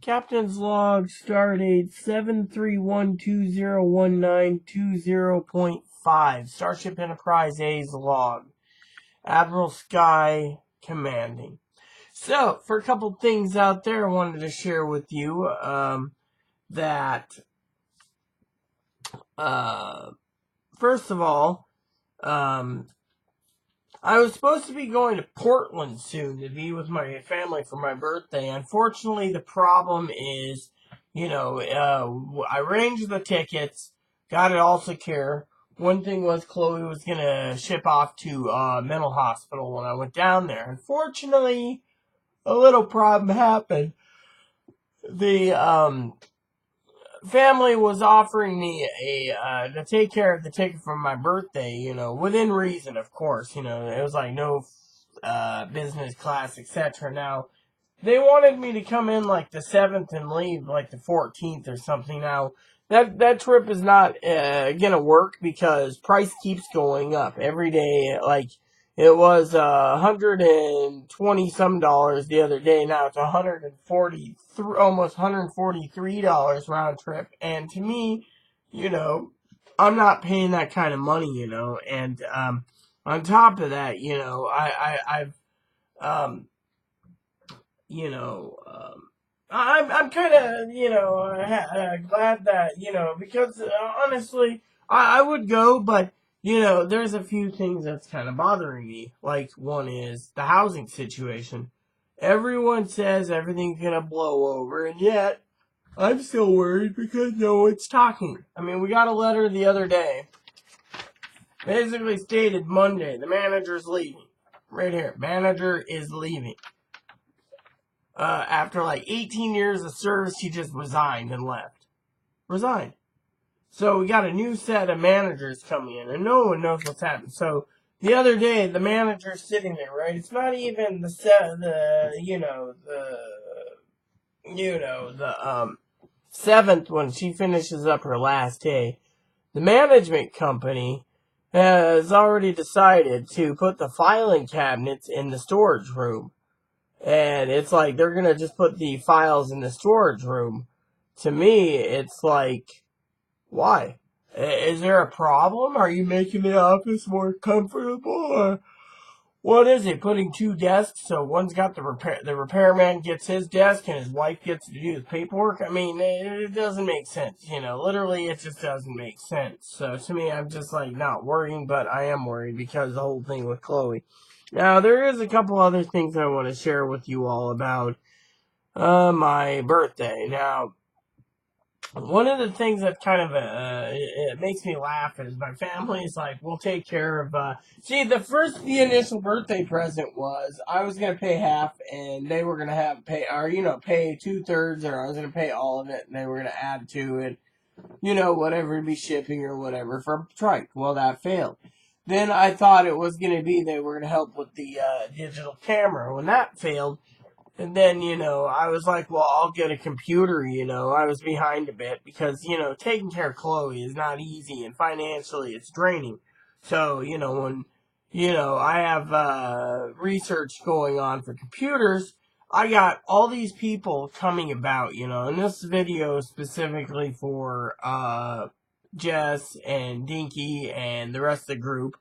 Captain's log, stardate 731201920.5. Starship Enterprise A's log. Admiral Sky commanding. So, for a couple things out there, I wanted to share with you that, first of all, I was supposed to be going to Portland soon to be with my family for my birthday. Unfortunately, the problem is, I arranged the tickets, got it all secure. One thing was Chloe was going to ship off to mental hospital when I went down there. Unfortunately, a little problem happened. The family was offering me to take care of the ticket for my birthday, within reason, of course. It was like no business class, etc. Now, they wanted me to come in like the 7th and leave like the 14th or something. Now, that trip is not gonna work because price keeps going up every day. Like, it was $120 some the other day. Now it's $143, almost $143 round trip. And to me, I'm not paying that kind of money, And on top of that, I've I'm kind of, glad that, because honestly, I would go, but, there's a few things that's kind of bothering me. Like, one is the housing situation. Everyone says everything's going to blow over, and yet, I'm still worried because no one's talking. I mean, we got a letter the other day. Basically stated Monday, the manager's leaving. Right here, manager is leaving. After like 18 years of service, he just resigned and left. Resigned. So we got a new set of managers coming in, and no one knows what's happening. So the other day, the manager's sitting there, right? It's not even the seventh when she finishes up her last day. The management company has already decided to put the filing cabinets in the storage room. And it's like they're going to just put the files in the storage room. To me, it's like, why? Is there a problem? Are you making the office more comfortable? Or what is it? Putting two desks so one's got the repairman gets his desk and his wife gets to do the paperwork? I mean, it doesn't make sense. Literally it just doesn't make sense. So to me, I'm just like not worrying, but I am worried because the whole thing with Chloe. Now, there is a couple other things I want to share with you all about my birthday. Now, one of the things that kind of it makes me laugh is my family's like, we'll take care of. The initial birthday present was I was gonna pay half, and they were gonna pay 2/3, or I was gonna pay all of it, and they were gonna add to it, whatever it'd be shipping or whatever for Trike. Well, that failed. Then I thought it was going to be they were going to help with the digital camera. When that failed, and then, I was like, well, I'll get a computer, I was behind a bit because, taking care of Chloe is not easy and financially it's draining. So, when, I have research going on for computers, I got all these people coming about, and this video is specifically for Jess and Dinky and the rest of the group,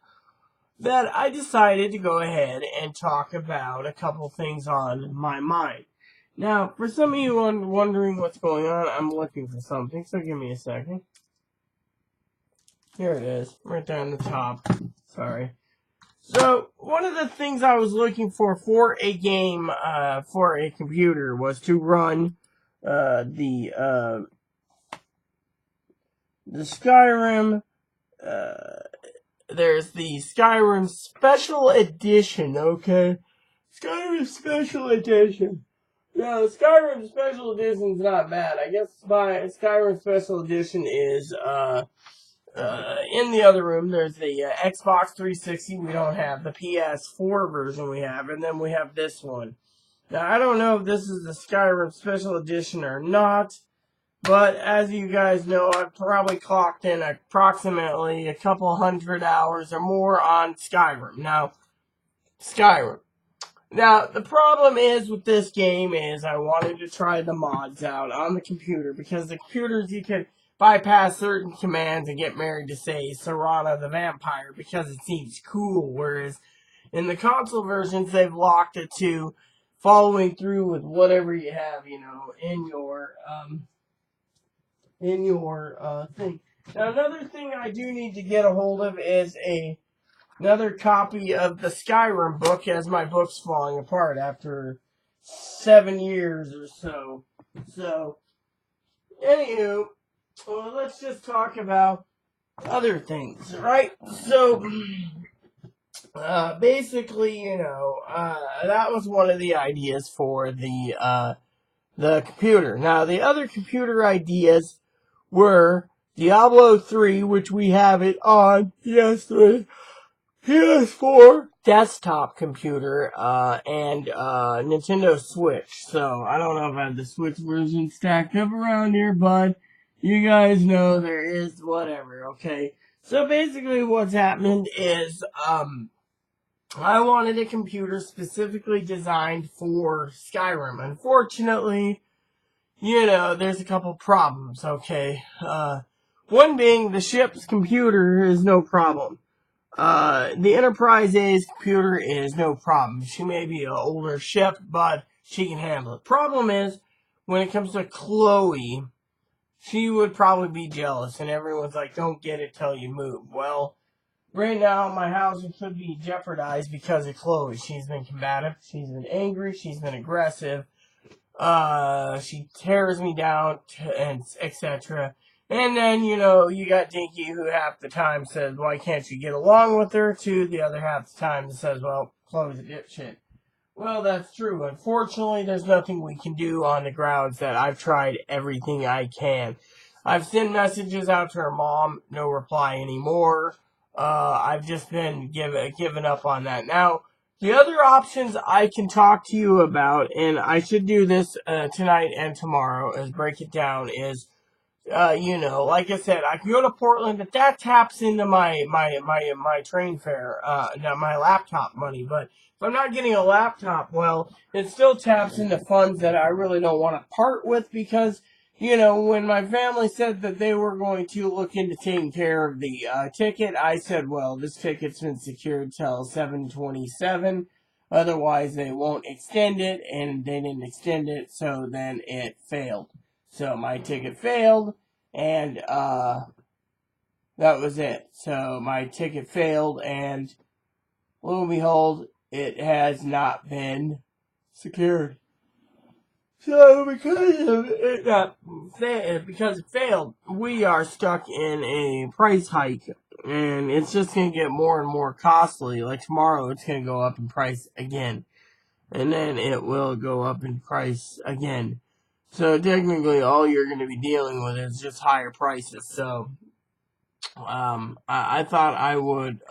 that I decided to go ahead and talk about a couple things on my mind. Now, for some of you wondering what's going on, I'm looking for something, so give me a second. Here it is, right there on the top. Sorry. So, one of the things I was looking for a game, for a computer, was to run the Skyrim. There's the Skyrim Special Edition, okay? Skyrim Special Edition. Now, the Skyrim Special Edition's not bad. I guess my Skyrim Special Edition is in the other room. There's the Xbox 360 we don't have, the PS4 version we have, and then we have this one. Now, I don't know if this is the Skyrim Special Edition or not, but as you guys know, I've probably clocked in approximately a couple hundred hours or more on Skyrim. Now, Skyrim. Now, the problem is with this game is I wanted to try the mods out on the computer because the computers you can bypass certain commands and get married to, say, Serana the Vampire because it seems cool, whereas in the console versions they've locked it to following through with whatever you have, in your thing. Now, another thing I do need to get a hold of is another copy of the Skyrim book, as my book's falling apart after 7 years or so. So, anywho, well, let's just talk about other things, right? So, basically, that was one of the ideas for the computer. Now, the other computer ideas were Diablo 3, which we have it on PS3, PS4, desktop computer, and Nintendo Switch. So, I don't know if I have the Switch version stacked up around here, but you guys know there is whatever, okay? So, basically what's happened is, I wanted a computer specifically designed for Skyrim. Unfortunately, there's a couple problems, okay? One being the ship's computer is no problem. The Enterprise A's computer is no problem. She may be an older ship, but she can handle it. Problem is, when it comes to Chloe, she would probably be jealous, and everyone's like, don't get it till you move. Well, right now, my housing could be jeopardized because of Chloe. She's been combative, she's been angry, she's been aggressive, she tears me down, and etc. And then, you got Dinky, who half the time says, why can't you get along with her? To the other half the time says, well, Chloe's a dipshit. Well, that's true. Unfortunately, there's nothing we can do on the grounds that I've tried everything I can. I've sent messages out to her mom, no reply anymore. I've just been given up on that. Now, the other options I can talk to you about, and I should do this tonight and tomorrow, is break it down, is like I said, I can go to Portland, but that taps into my train fare, my laptop money. But if I'm not getting a laptop, well, it still taps into funds that I really don't want to part with because, when my family said that they were going to look into taking care of the ticket, I said, well, this ticket's been secured till 7/27. Otherwise, they won't extend it, and they didn't extend it, so then it failed. So my ticket failed, and that was it. So my ticket failed, and lo and behold, it has not been secured. So because it failed, we are stuck in a price hike, and it's just going to get more and more costly. Like tomorrow, it's going to go up in price again, and then it will go up in price again. So technically, all you're going to be dealing with is just higher prices. So, I thought I would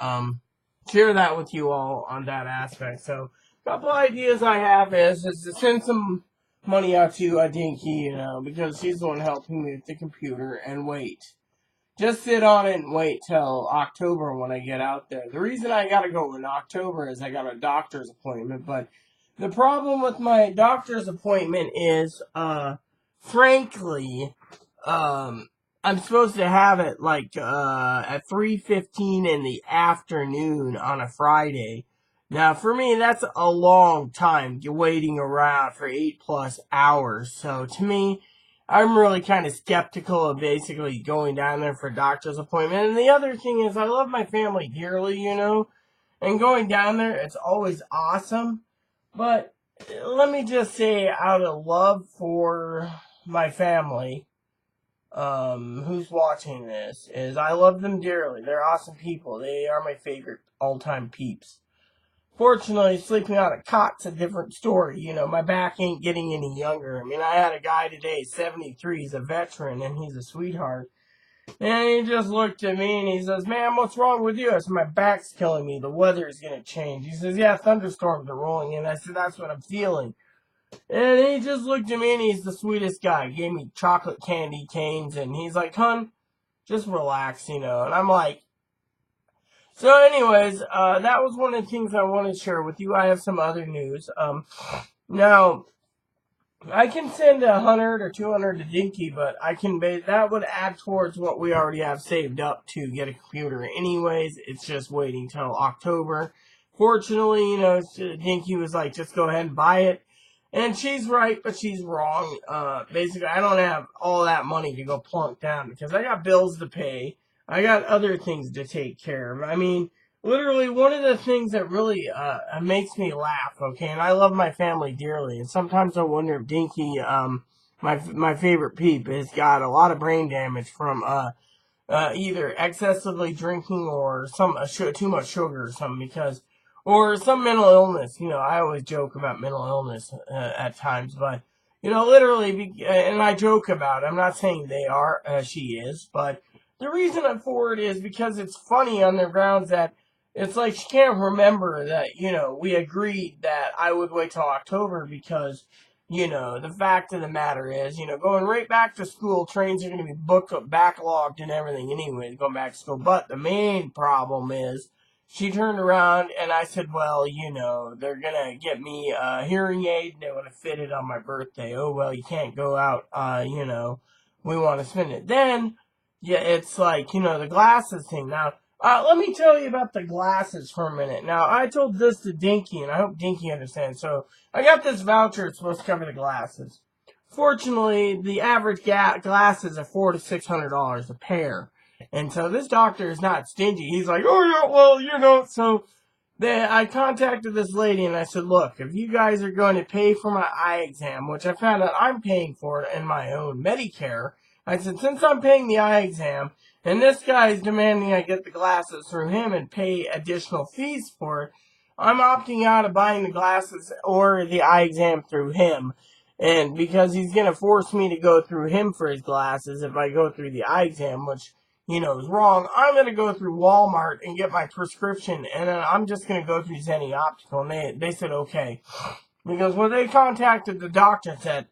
share that with you all on that aspect. So, a couple ideas I have is to send some money out to Dinky, because she's the one helping me with the computer, and wait. Just sit on it and wait till October when I get out there. The reason I gotta go in October is I got a doctor's appointment, but the problem with my doctor's appointment is, frankly, I'm supposed to have it at 3:15 in the afternoon on a Friday. Now, for me, that's a long time waiting around for 8+ hours. So, to me, I'm really kind of skeptical of basically going down there for a doctor's appointment. And the other thing is, I love my family dearly, and going down there, it's always awesome. But let me just say, out of love for my family, who's watching this, is I love them dearly. They're awesome people. They are my favorite all-time peeps. Fortunately, sleeping on a cot's a different story. My back ain't getting any younger. I mean, I had a guy today, 73, he's a veteran, and he's a sweetheart. And he just looked at me and he says, man, what's wrong with you? I said, my back's killing me. The weather is going to change. He says, yeah, thunderstorms are rolling in. I said, that's what I'm feeling. And he just looked at me and he's the sweetest guy. He gave me chocolate candy canes and he's like, hun, just relax, And I'm like, So anyways, that was one of the things I wanted to share with you. I have some other news. Now, I can send 100 or 200 to Dinky, but that would add towards what we already have saved up to get a computer. Anyways, it's just waiting till October. Fortunately, Dinky was like, just go ahead and buy it. And she's right, but she's wrong. Basically, I don't have all that money to go plunk down because I got bills to pay. I got other things to take care of. I mean, literally, one of the things that really makes me laugh, okay, and I love my family dearly, and sometimes I wonder if Dinky, my favorite peep, has got a lot of brain damage from either excessively drinking or too much sugar or something, or some mental illness. I always joke about mental illness at times, but literally, and I joke about it. I'm not saying they are, she is, but the reason for it is because it's funny on the grounds that it's like she can't remember that, we agreed that I would wait till October because, the fact of the matter is, going right back to school, trains are going to be booked up, backlogged and everything anyway, going back to school. But the main problem is, she turned around and I said, well, they're going to get me a hearing aid and they want to fit it on my birthday. Oh, well, you can't go out, we want to spend it. Then, yeah, it's like, the glasses thing. Now, let me tell you about the glasses for a minute. Now, I told this to Dinky, and I hope Dinky understands. So, I got this voucher. It's supposed to cover the glasses. Fortunately, the average glasses are $400 to $600 a pair. And so this doctor is not stingy. He's like, oh, yeah, well, so I contacted this lady and I said, look, if you guys are going to pay for my eye exam, which I found out I'm paying for it in my own Medicare, I said, since I'm paying the eye exam, and this guy is demanding I get the glasses through him and pay additional fees for it, I'm opting out of buying the glasses or the eye exam through him. And because he's going to force me to go through him for his glasses if I go through the eye exam, which, is wrong, I'm going to go through Walmart and get my prescription, and then I'm just going to go through Zenny Optical. And they said, okay. Because when they contacted the doctor and said,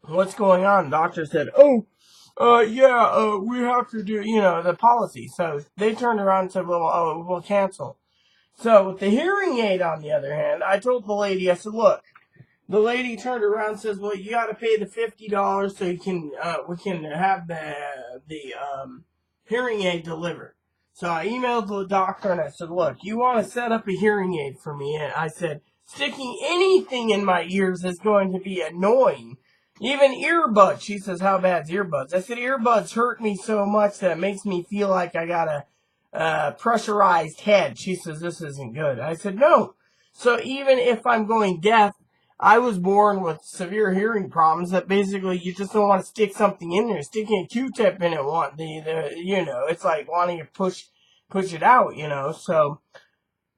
what's going on? The doctor said, we have to do, the policy. So they turned around and said, well, we'll cancel. So with the hearing aid, on the other hand, I told the lady, I said, look, the lady turned around and says, well, you got to pay the $50 so we can have the hearing aid delivered. So I emailed the doctor and I said, look, you want to set up a hearing aid for me? And I said, sticking anything in my ears is going to be annoying. Even earbuds. She says, how bad's earbuds? I said, earbuds hurt me so much that it makes me feel like I got a pressurized head. She says, this isn't good. I said, no. So even if I'm going deaf, I was born with severe hearing problems that basically you just don't want to stick something in there. Sticking a Q-tip in it, it's like wanting to push it out,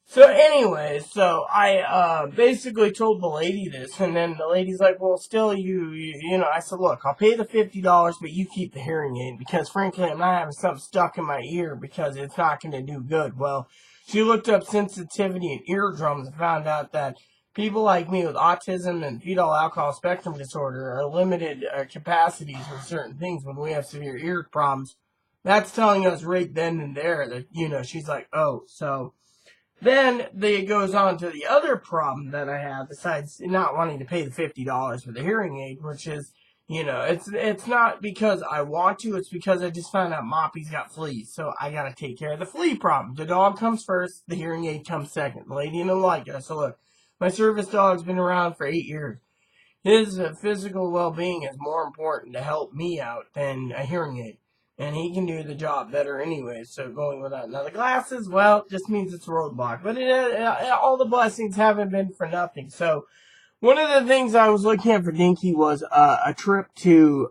So anyways, so I basically told the lady this, and then the lady's like, well, still, I said, look, I'll pay the $50, but you keep the hearing aid, because frankly, I'm not having something stuck in my ear, because it's not going to do good. Well, she looked up sensitivity in eardrums and found out that people like me with autism and fetal alcohol spectrum disorder are limited capacities with certain things when we have severe ear problems. That's telling us right then and there that, she's like, oh, so... Then it goes on to the other problem that I have, besides not wanting to pay the $50 for the hearing aid, which is, it's not because I want to, it's because I just found out Moppy's got fleas, so I gotta take care of the flea problem. The dog comes first, the hearing aid comes second. The lady didn't like it. I said, look, my service dog's been around for 8 years. His physical well-being is more important to help me out than a hearing aid. And he can do the job better anyway, so going without another glasses, well, just means it's a roadblock. But all the blessings haven't been for nothing. So, one of the things I was looking at for Dinky was a trip to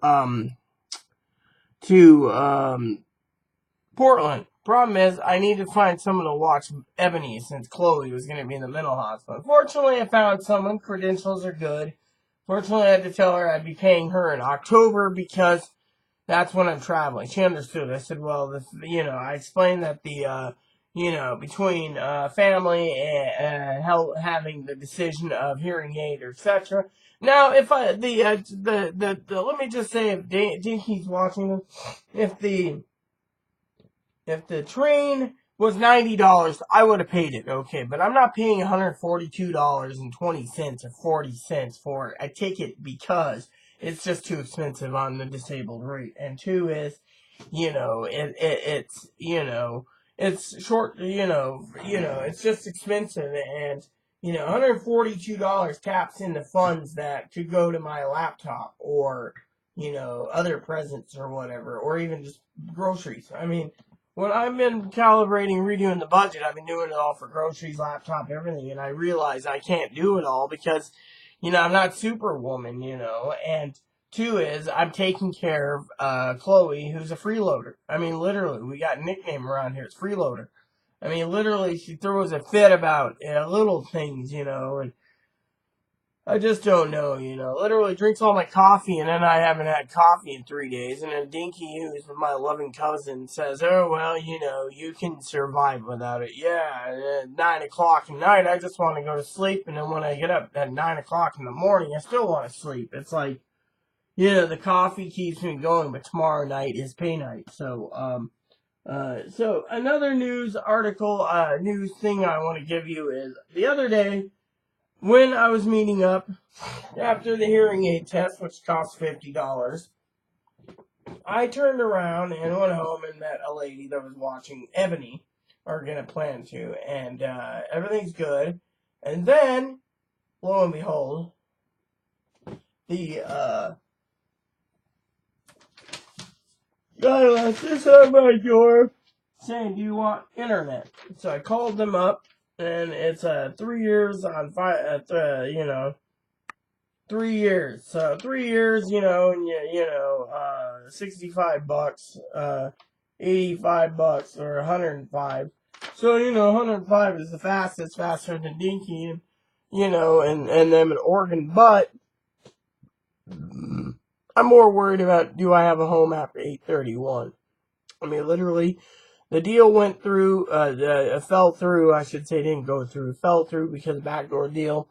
Portland. Problem is, I need to find someone to watch Ebony since Chloe was going to be in the mental hospital. Fortunately, I found someone. Credentials are good. Fortunately, I had to tell her I'd be paying her in October because that's when I'm traveling. She understood. I said, well, I explained that between family and having the decision of hearing aid, etc. Now, if let me just say, if Dinky's watching this, if the train was $90, I would have paid it, okay, but I'm not paying $142.20 or 40 cents for a ticket because it's just too expensive on the disabled rate. And two is, it's short, it's just expensive, and $142 taps into funds that could go to my laptop or, other presents or whatever, or even just groceries. I mean, when I've been calibrating, redoing the budget, I've been doing it all for groceries, laptop, everything, and I realize I can't do it all because, I'm not Superwoman, and two is I'm taking care of Chloe, who's a freeloader. I mean, literally, we got a nickname around here. It's freeloader. I mean, literally, she throws a fit about little things, and I just don't know, Literally drinks all my coffee, and then I haven't had coffee in 3 days. And then Dinky, who's my loving cousin, says, "Oh, well, you can survive without it." Yeah, at 9 o'clock at night, I just want to go to sleep. And then when I get up at 9 o'clock in the morning, I still want to sleep. It's like, the coffee keeps me going, but tomorrow night is pay night. So another news article, news thing I want to give you is the other day, when I was meeting up after the hearing aid test, which cost $50, I turned around and went home and met a lady that was watching Ebony, or gonna plan to, and everything's good. And then, lo and behold, the guy left this on my door saying, "Do you want internet?" So I called them up, and it's 3 years on 3 years. So 3 years, and $65, $85 or 105. So, 105 is the fastest, faster than Dinky, and them in Oregon. But I'm more worried about, do I have a home after 8/31? I mean, literally, the deal went through, fell through, I should say, didn't go through, fell through because of backdoor deal.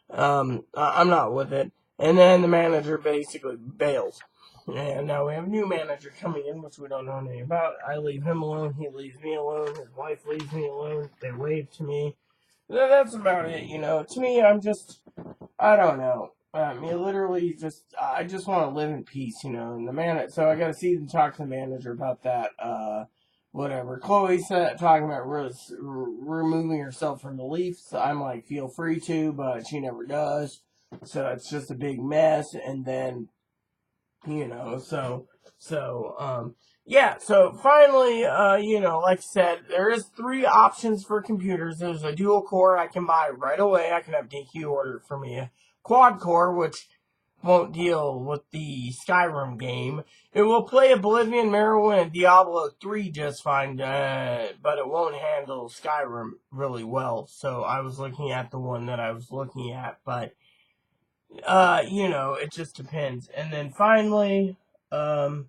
I'm not with it. And then the manager basically bails. And now we have a new manager coming in, which we don't know anything about. I leave him alone, he leaves me alone, his wife leaves me alone, they wave to me. That's about it, To me, I don't know. I mean, literally, I just want to live in peace, And so I got to see and talk to the manager about that. Whatever. Chloe said, talking about removing herself from the Leafs. I'm like, feel free to, but she never does. So it's just a big mess. And then, yeah. So finally, like I said, there is 3 options for computers. There's a dual core I can buy right away. I can have DQ order for me a quad core, which won't deal with the Skyrim game. It will play Oblivion, Morrowind, and Diablo 3 just fine, but it won't handle Skyrim really well. So I was looking at the one that I was looking at, but, it just depends. And then finally, I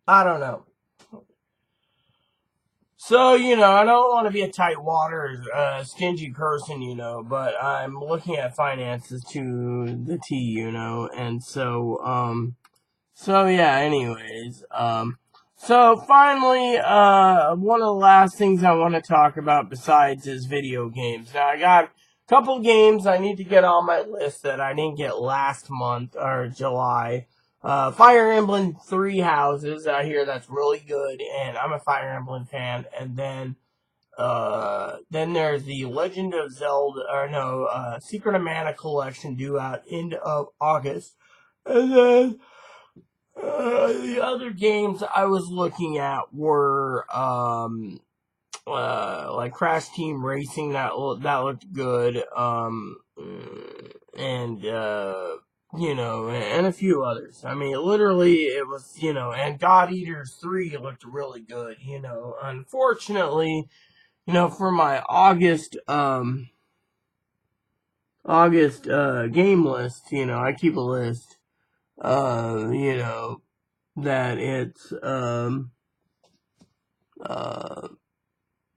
don't know. So, I don't want to be a tightwater, stingy person, but I'm looking at finances to the T, and so yeah, anyways, so finally, one of the last things I want to talk about besides is video games. Now, I got a couple games I need to get on my list that I didn't get last month, or July. Fire Emblem Three Houses, I hear that's really good, and I'm a Fire Emblem fan. And then there's the Legend of Zelda, Secret of Mana collection due out end of August. And then the other games I was looking at were like Crash Team Racing, that looked good, and and a few others. I mean, literally, it was, and God Eaters 3 looked really good. Unfortunately, for my August game list, I keep a list, that it's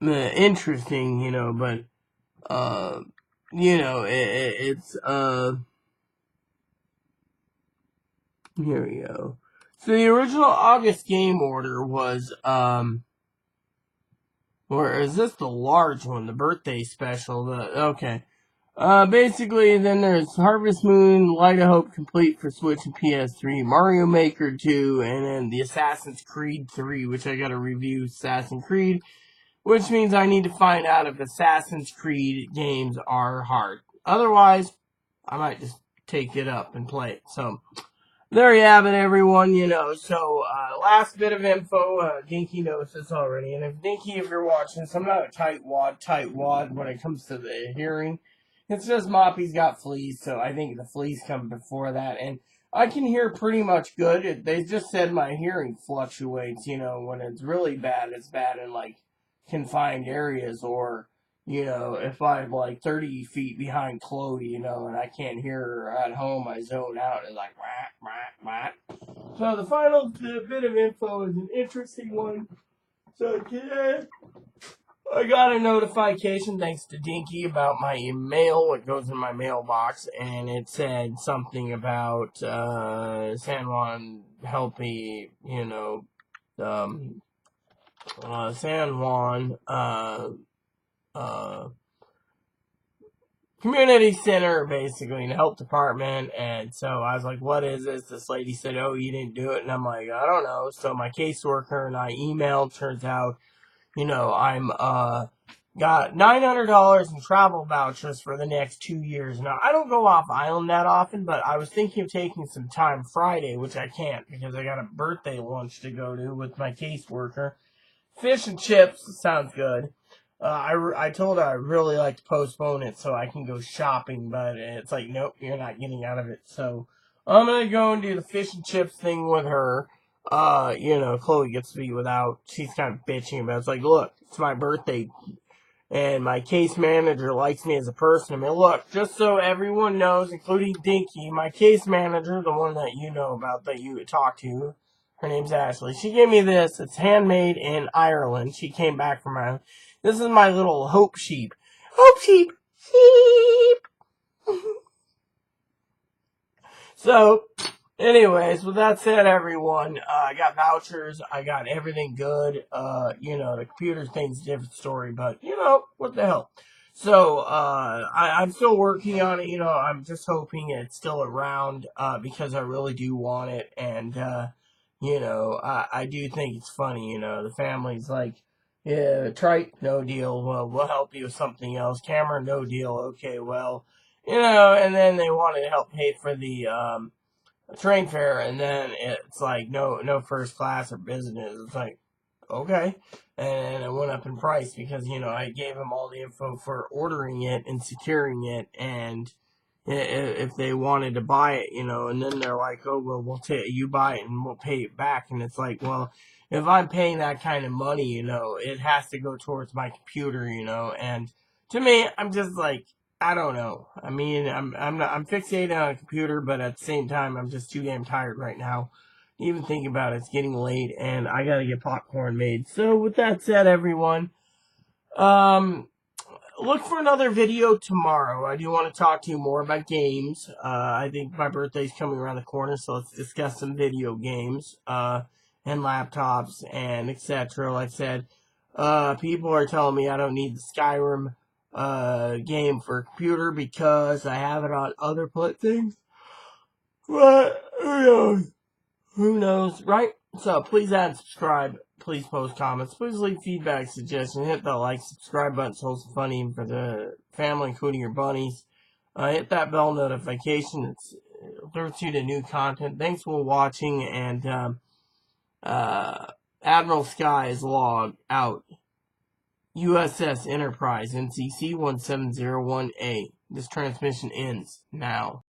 interesting, but it's Here we go. So the original August game order was, or is this the large one, the birthday special? Okay. Basically, then there's Harvest Moon, Light of Hope Complete for Switch and PS3, Mario Maker 2, and then the Assassin's Creed 3, which I gotta review Assassin's Creed, which means I need to find out if Assassin's Creed games are hard. Otherwise, I might just take it up and play it. So, there you have it, everyone, So, last bit of info, Dinky knows this already. And if Dinky, if you're watching this, I'm not a tightwad when it comes to the hearing. It's just Moppy's got fleas, so I think the fleas come before that. And I can hear pretty much good. They just said my hearing fluctuates, when it's really bad, it's bad in, confined areas, or if I'm 30 feet behind Chloe, and I can't hear her at home, I zone out and wah, wah, wah. So the final bit of info is an interesting one. So today, I got a notification thanks to Dinky about my mail, what goes in my mailbox, and it said something about San Juan helping, San Juan community center, basically, in the health department. And so I was like, what is this? This lady said, oh, you didn't do it. And I'm like, I don't know. So my caseworker and I emailed. Turns out, I'm got $900 in travel vouchers for the next 2 years. Now, I don't go off island that often, but I was thinking of taking some time Friday, which I can't because I got a birthday lunch to go to with my caseworker. Fish and chips sounds good. I told her I'd really like to postpone it so I can go shopping, but it's like, nope, you're not getting out of it. So I'm going to go and do the fish and chips thing with her. Chloe gets to be without. She's kind of bitching about it. It's like, look, it's my birthday, and my case manager likes me as a person. I mean, look, just so everyone knows, including Dinky, my case manager, the one that you know about, that you talk to, her name's Ashley. She gave me this. It's handmade in Ireland. She came back from Ireland. This is my little Hope sheep. Hope sheep! Sheep! So, anyways, with that said, everyone, I got vouchers. I got everything good. The computer thing's a different story, but, what the hell. So, I'm still working on it. I'm just hoping it's still around, because I really do want it. And, I do think it's funny, the family's like, yeah, Trite, no deal. Well, we'll help you with something else. Cameron, no deal. Okay, well, and then they wanted to help pay for the train fare, and then it's like, no first class or business. It's like, okay. And it went up in price because, I gave them all the info for ordering it and securing it, and if they wanted to buy it, and then they're like, oh, well, you buy it and we'll pay it back. And it's like, well, if I'm paying that kind of money, it has to go towards my computer, and to me, I'm just like, I don't know. I mean, I'm fixated on a computer, but at the same time, I'm just too damn tired right now. Even thinking about it, it's getting late, and I gotta get popcorn made. So with that said, everyone, look for another video tomorrow. I do want to talk to you more about games. I think my birthday's coming around the corner, so let's discuss some video games, and laptops, and etc. Like I said, people are telling me I don't need the Skyrim, game for a computer because I have it on other things. But, who knows? Who knows, right? So, please add and subscribe. Please post comments. Please leave feedback, suggestions. Hit that like, subscribe button so it's funny for the family, including your bunnies. Hit that bell notification. It alerts you to new content. Thanks for watching, and Admiral Sky is logged out. USS Enterprise, NCC 1701A. This transmission ends now.